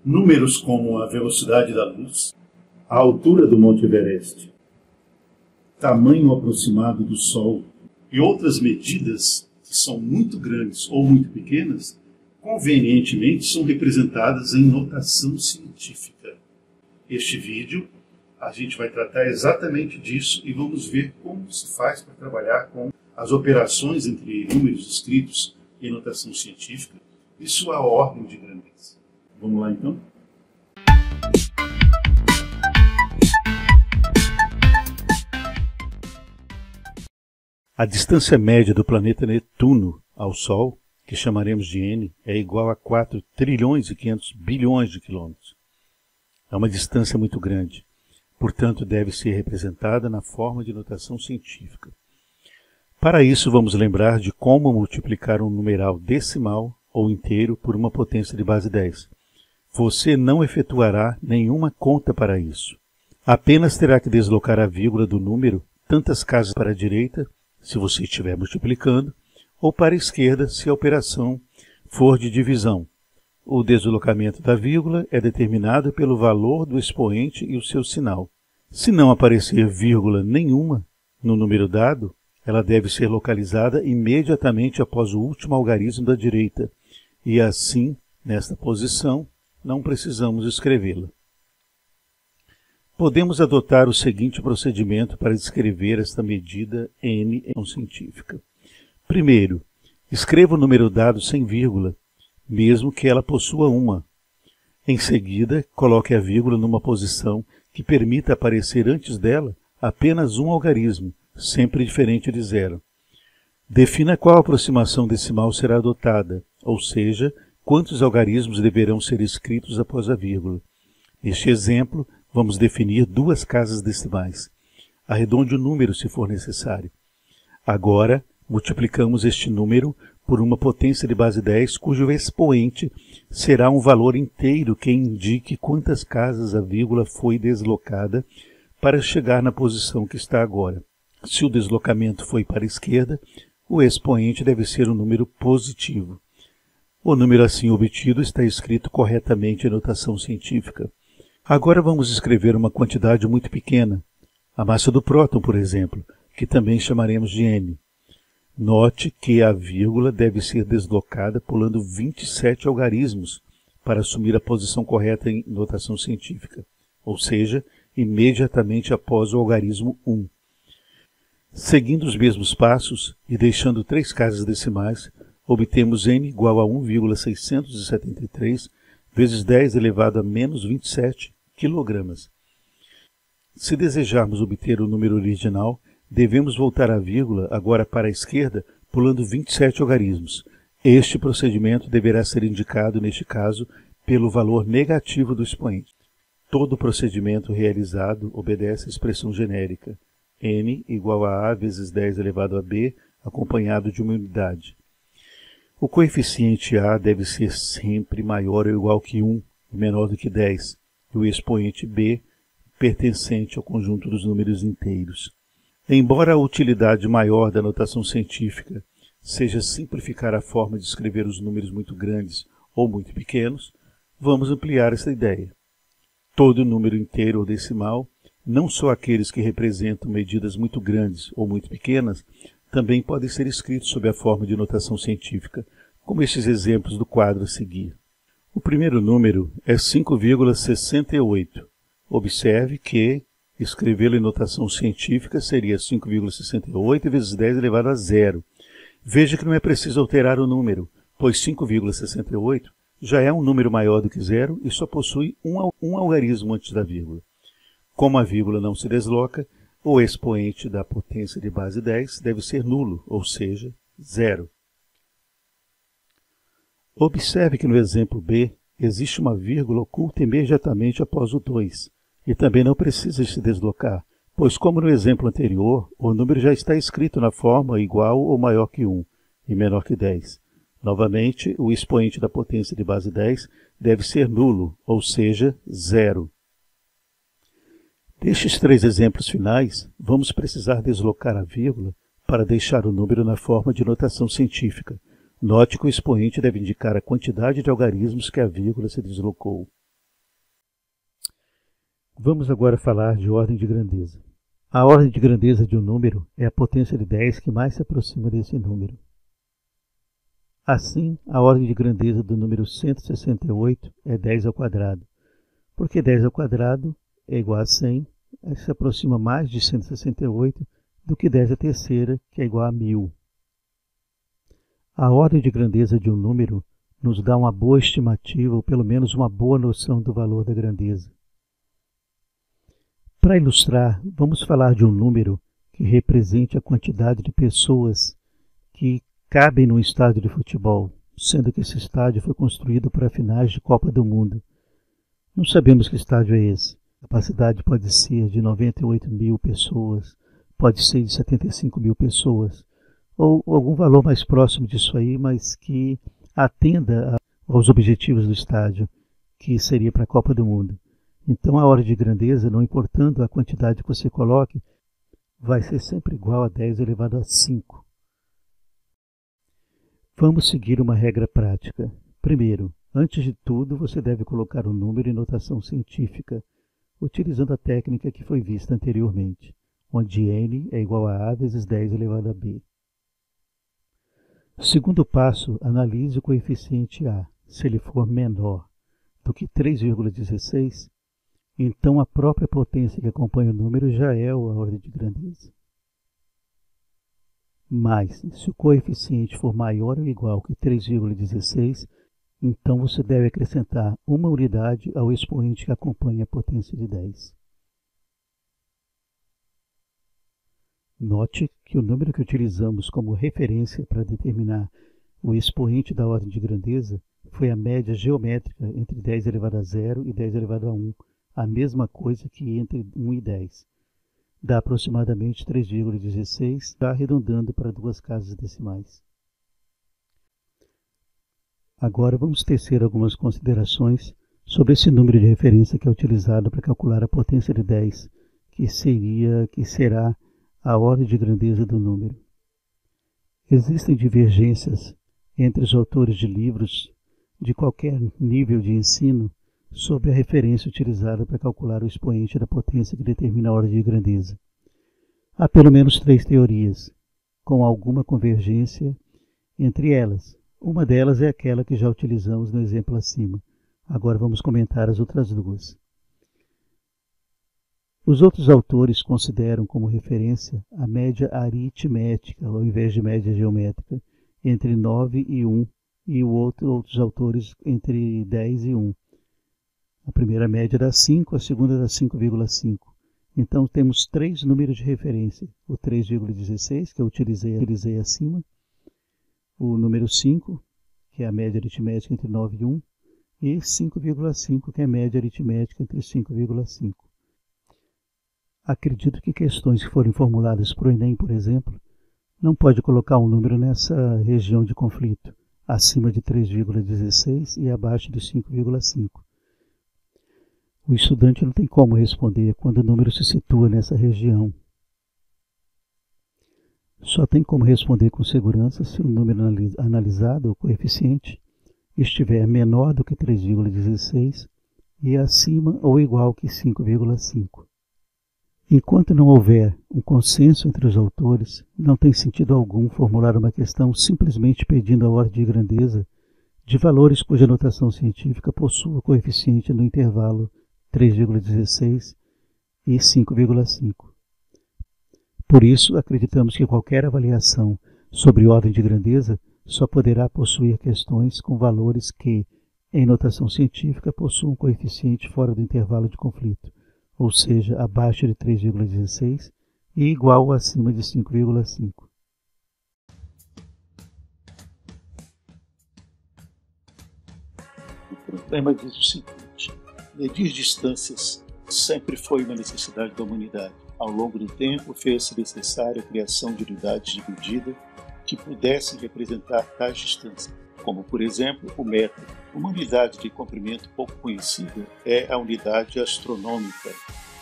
Números como a velocidade da luz, a altura do Monte Everest, tamanho aproximado do Sol e outras medidas que são muito grandes ou muito pequenas, convenientemente são representadas em notação científica. Este vídeo a gente vai tratar exatamente disso e vamos ver como se faz para trabalhar com as operações entre números escritos em notação científica e sua ordem de grandeza. Vamos lá então? A distância média do planeta Netuno ao Sol, que chamaremos de N, é igual a 4 trilhões e 500 bilhões de quilômetros. É uma distância muito grande, portanto deve ser representada na forma de notação científica. Para isso vamos lembrar de como multiplicar um numeral decimal ou inteiro por uma potência de base 10. Você não efetuará nenhuma conta para isso. Apenas terá que deslocar a vírgula do número tantas casas para a direita, se você estiver multiplicando, ou para a esquerda, se a operação for de divisão. O deslocamento da vírgula é determinado pelo valor do expoente e o seu sinal. Se não aparecer vírgula nenhuma no número dado, ela deve ser localizada imediatamente após o último algarismo da direita, e assim, nesta posição, não precisamos escrevê-la. Podemos adotar o seguinte procedimento para descrever esta medida N em científica. Primeiro, escreva o número dado sem vírgula, mesmo que ela possua uma. Em seguida, coloque a vírgula numa posição que permita aparecer antes dela apenas um algarismo, sempre diferente de zero. Defina qual aproximação decimal será adotada, ou seja, quantos algarismos deverão ser escritos após a vírgula. Neste exemplo, vamos definir 2 casas decimais. Arredonde o número se for necessário. Agora, multiplicamos este número por uma potência de base 10, cujo expoente será um valor inteiro que indique quantas casas a vírgula foi deslocada para chegar na posição que está agora. Se o deslocamento foi para a esquerda, o expoente deve ser um número positivo. O número assim obtido está escrito corretamente em notação científica. Agora vamos escrever uma quantidade muito pequena, a massa do próton, por exemplo, que também chamaremos de m. Note que a vírgula deve ser deslocada pulando 27 algarismos para assumir a posição correta em notação científica, ou seja, imediatamente após o algarismo 1. Seguindo os mesmos passos e deixando 3 casas decimais, obtemos n igual a 1,673 vezes 10 elevado a menos 27 quilogramas. Se desejarmos obter o número original, devemos voltar a vírgula agora para a esquerda, pulando 27 algarismos. Este procedimento deverá ser indicado, neste caso, pelo valor negativo do expoente. Todo procedimento realizado obedece à expressão genérica n igual a vezes 10 elevado a b, acompanhado de uma unidade. O coeficiente a deve ser sempre maior ou igual que 1 e menor do que 10, e o expoente b pertencente ao conjunto dos números inteiros. Embora a utilidade maior da notação científica seja simplificar a forma de escrever os números muito grandes ou muito pequenos, vamos ampliar essa ideia. Todo número inteiro ou decimal, não só aqueles que representam medidas muito grandes ou muito pequenas, também podem ser escritos sob a forma de notação científica, como estes exemplos do quadro a seguir. O primeiro número é 5,68. Observe que escrevê-lo em notação científica seria 5,68 vezes 10 elevado a 0. Veja que não é preciso alterar o número, pois 5,68 já é um número maior do que 0 e só possui um algarismo antes da vírgula. Como a vírgula não se desloca, o expoente da potência de base 10 deve ser nulo, ou seja, 0. Observe que no exemplo B existe uma vírgula oculta imediatamente após o 2, e também não precisa se deslocar, pois como no exemplo anterior, o número já está escrito na forma igual ou maior que 1 e menor que 10. Novamente, o expoente da potência de base 10 deve ser nulo, ou seja, 0. Destes 3 exemplos finais, vamos precisar deslocar a vírgula para deixar o número na forma de notação científica. Note que o expoente deve indicar a quantidade de algarismos que a vírgula se deslocou. Vamos agora falar de ordem de grandeza. A ordem de grandeza de um número é a potência de 10 que mais se aproxima desse número. Assim, a ordem de grandeza do número 168 é 10 ao quadrado, porque 10 ao quadrado é igual a 100, se aproxima mais de 168 do que 10 à terceira, que é igual a 1000. A ordem de grandeza de um número nos dá uma boa estimativa, ou pelo menos uma boa noção do valor da grandeza. Para ilustrar, vamos falar de um número que represente a quantidade de pessoas que cabem num estádio de futebol, sendo que esse estádio foi construído para finais de Copa do Mundo. Não sabemos que estádio é esse. A capacidade pode ser de 98 mil pessoas, pode ser de 75 mil pessoas, ou algum valor mais próximo disso aí, mas que atenda aos objetivos do estádio, que seria para a Copa do Mundo. Então a ordem de grandeza, não importando a quantidade que você coloque, vai ser sempre igual a 10 elevado a 5. Vamos seguir uma regra prática. Primeiro, antes de tudo, você deve colocar o número em notação científica, utilizando a técnica que foi vista anteriormente, onde n é igual a vezes 10 elevado a b. Segundo passo, analise o coeficiente a. Se ele for menor do que 3,16, então a própria potência que acompanha o número já é a ordem de grandeza. Mas, se o coeficiente for maior ou igual que 3,16, então você deve acrescentar uma unidade ao expoente que acompanha a potência de 10. Note que o número que utilizamos como referência para determinar o expoente da ordem de grandeza foi a média geométrica entre 10 elevado a 0 e 10 elevado a 1, a mesma coisa que entre 1 e 10. Dá aproximadamente 3,16, arredondando para 2 casas decimais. Agora vamos tecer algumas considerações sobre esse número de referência que é utilizado para calcular a potência de 10, que será a ordem de grandeza do número. Existem divergências entre os autores de livros de qualquer nível de ensino sobre a referência utilizada para calcular o expoente da potência que determina a ordem de grandeza. Há pelo menos 3 teorias, com alguma convergência entre elas. Uma delas é aquela que já utilizamos no exemplo acima. Agora vamos comentar as outras duas. Os outros autores consideram como referência a média aritmética, ao invés de média geométrica, entre 9 e 1, e outros autores entre 10 e 1. A primeira média dá 5, a segunda dá 5,5. Então temos 3 números de referência. O 3,16, que eu utilizei acima. O número 5, que é a média aritmética entre 9 e 1. E 5,5, que é a média aritmética entre 5,5. Acredito que questões que forem formuladas para o Enem, por exemplo, não pode colocar um número nessa região de conflito, acima de 3,16 e abaixo de 5,5. O estudante não tem como responder quando o número se situa nessa região. Só tem como responder com segurança se o número analisado, o coeficiente, estiver menor do que 3,16 e acima ou igual que 5,5. Enquanto não houver um consenso entre os autores, não tem sentido algum formular uma questão simplesmente pedindo a ordem de grandeza de valores cuja notação científica possua coeficiente no intervalo 3,16 e 5,5. Por isso, acreditamos que qualquer avaliação sobre ordem de grandeza só poderá possuir questões com valores que, em notação científica, possuam coeficiente fora do intervalo de conflito, ou seja, abaixo de 3,16 e igual ou acima de 5,5. O problema diz o seguinte: medir distâncias sempre foi uma necessidade da humanidade. Ao longo do tempo, fez-se necessária a criação de unidades de medida que pudessem representar tais distâncias, como, por exemplo, o metro. Uma unidade de comprimento pouco conhecida é a unidade astronômica,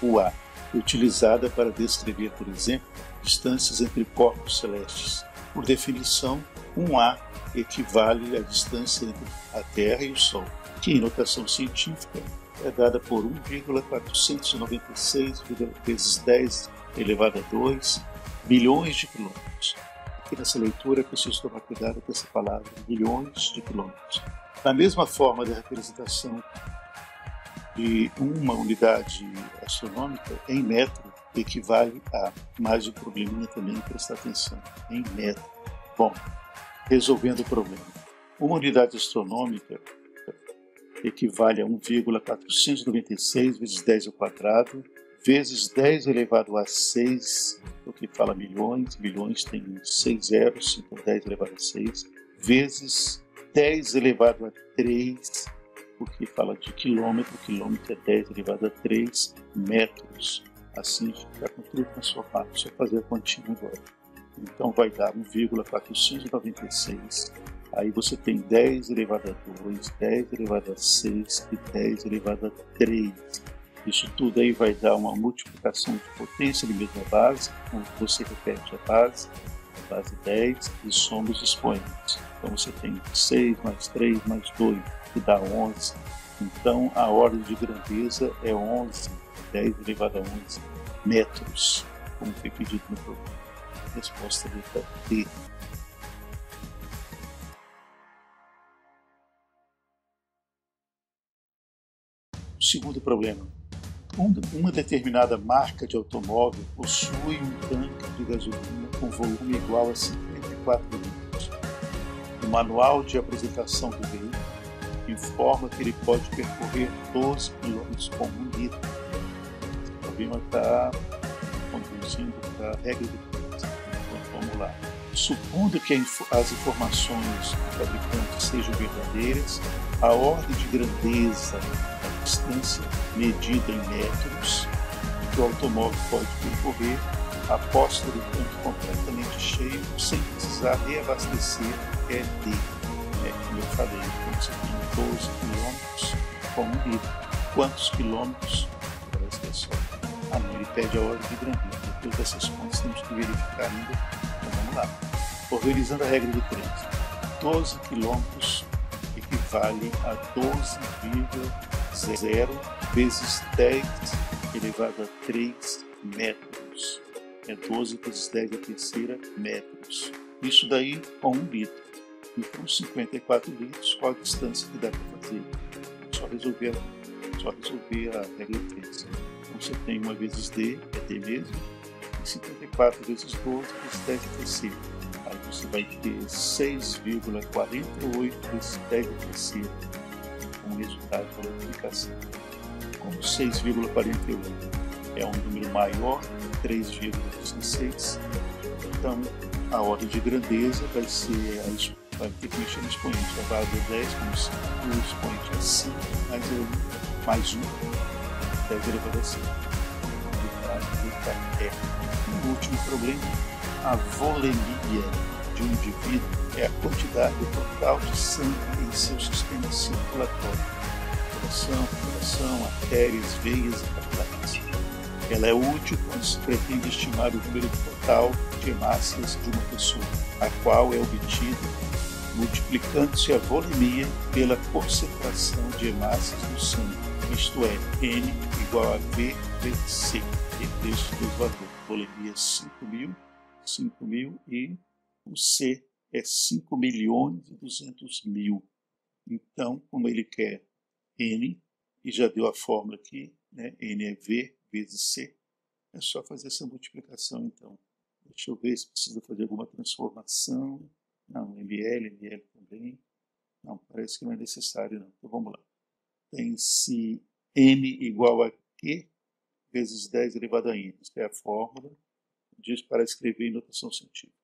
o A, utilizada para descrever, por exemplo, distâncias entre corpos celestes. Por definição, um A equivale à distância entre a Terra e o Sol, que em notação científica é dada por 1,496 vezes 10 elevado a 2 milhões de quilômetros. Aqui nessa leitura é preciso tomar cuidado com essa palavra, milhões de quilômetros. Da mesma forma da representação de uma unidade astronômica em metro equivale a mais um probleminha também, prestar atenção, em metro. Bom, resolvendo o problema. Uma unidade astronômica equivale a 1,496 vezes 10 ao quadrado, vezes 10 elevado a 6, o que fala milhões, milhões tem 6 zeros, então 10 elevado a 6, vezes 10 elevado a 3, o que fala de quilômetro, quilômetro é 10 elevado a 3 metros. Assim fica com tudo na sua parte, só fazer a continha agora. Então vai dar 1,496, aí você tem 10 elevado a 2, 10 elevado a 6 e 10 elevado a 3. Isso tudo aí vai dar uma multiplicação de potência de mesma base, onde você repete a base 10, e soma os expoentes. Então você tem 6 mais 3 mais 2, que dá 11. Então a ordem de grandeza é 11, 10 elevado a 11 metros, como foi pedido no programa. Resposta letra D. Segundo problema. Uma determinada marca de automóvel possui um tanque de gasolina com volume igual a 54 litros. O manual de apresentação do veículo informa que ele pode percorrer 12 km com 1 litro. O problema está conduzindo para a regra de trânsito. Então vamos lá. Supondo que as informações do fabricante sejam verdadeiras, a ordem de grandeza da distância medida em metros que o automóvel pode percorrer após ter o tanque completamente cheio, sem precisar reabastecer, é D. Como eu falei, então você tem 12 km com 1 litro. Quantos quilômetros? Parece que é só. Não, ele pede a ordem de grandeza. Depois dessas contas temos que verificar ainda. Então vamos lá. Organizando a regra de trânsito. 12 km equivale a 12,0 vezes 10 elevado a 3 metros. É 12 vezes 10 a terceira metros. Isso daí com 1 litro. Então 54 litros, qual a distância que dá para fazer? Só resolver a regra de trânsito. Então você tem 1 vezes D, é D mesmo, e 54 vezes 12 vezes 10 a terceira. Aí você vai ter 6,48 vezes 10 a terceira como resultado da multiplicação. Como 6,48 é um número maior, 3,16, então a ordem de grandeza vai ser vai ter que mexer no expoente. A base é 10, como 5, o expoente é 5, mais 1, 10 elevado a 5. No último problema, a volemia de um indivíduo é a quantidade total de sangue em seu sistema circulatório, coração, artérias, veias e capilares. Ela é útil quando se pretende estimar o número total de hemácias de uma pessoa, a qual é obtida multiplicando-se a volemia pela concentração de hemácias no sangue, isto é, N igual a V vezes C, entre estes dois valores. Volemia é 5.000 e o C é 5.200.000. Então, como ele quer N, e já deu a fórmula aqui, né? N é V vezes C, é só fazer essa multiplicação então. Deixa eu ver se precisa fazer alguma transformação. Não, ml também. Não, parece que não é necessário não. Então vamos lá. Tem-se N igual a Q vezes 10 elevado a N. Essa é a fórmula. Diz para escrever em notação científica.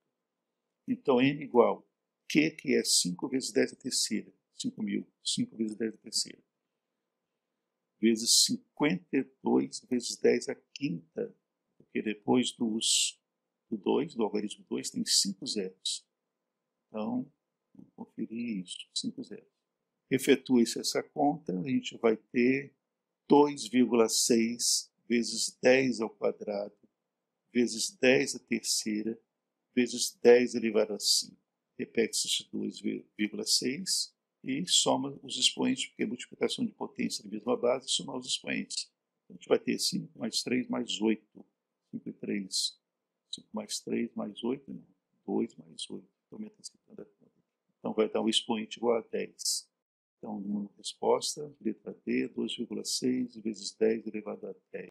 Então N igual Q, que é 5 vezes 10 a terceira. 5.000. 5 vezes 10 a terceira. Vezes 52 vezes 10 a quinta. Porque depois do algarismo 2, tem 5 zeros. Então, vamos conferir isso, 5 zeros. Efetue-se essa conta, a gente vai ter 2,6 vezes 10 ao quadrado, vezes 10 a terceira, vezes 10 elevado a 5. Repete-se 2,6 e soma os expoentes, porque é multiplicação de potência da mesma base, somar os expoentes. A gente vai ter 5 mais 3 mais 8. 5 e 3. 5 mais 3 mais 8, não. 2 mais 8. Então vai dar um expoente igual a 10. Então, resposta, letra D, 2,6 vezes 10 elevado a 10.